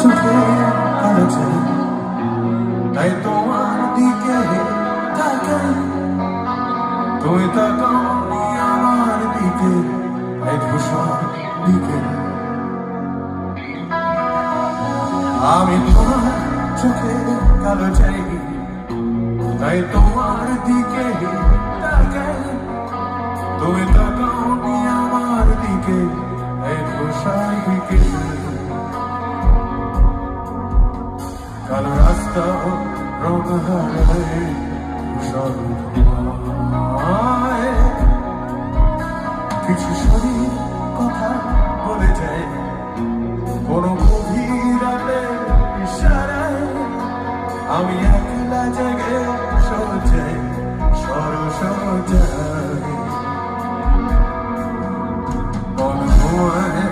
চোখে কালো চাই, তাই তোমার দিকে তাকাই। তুমি তাকাওনি আমার দিকে, তাই ধূসর দিকে। আমি তোমার চোখে কালো চাই, তাই তোমার দিকে তাকাই। তুমি তাকাওনি আমার দিকে, তাই ধূসর দিকে। কালো রাস্তা রং হারায় ধূসর ধোঁয়ায়। কিছু শরীর কথা বলে যায় কোনো গভীর রাতের ইশারায়। আমি একলা জেগে সোজাই সরসজাই বনভুয়ায়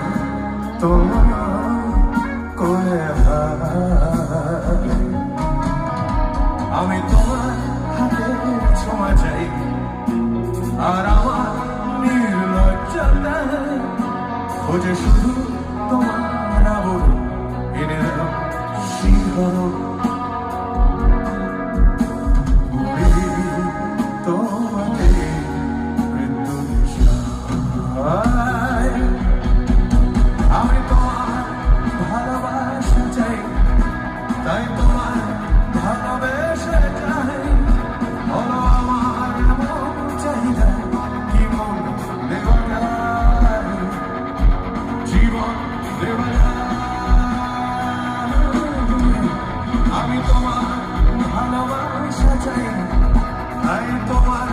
তোমার কোলে হায়। আমি তোমার হাতে ছোঁয়া চাই, আর আমার নির্লজ্জতা খোঁজে শুধু তোমার আবরণ, এনে দাও শিহরণ। তোমাকে মৃত্যু নিশায় আমি তোমার ভালোবাসা চাই, তাই তোমার ভালোবেসে চাই। বলো আমার মন চাহিদা কি, মন দেওয়া যায়, জীবন দেওয়া যায়। আমি তোমার ভালোবাসা চাই, তাই তোমার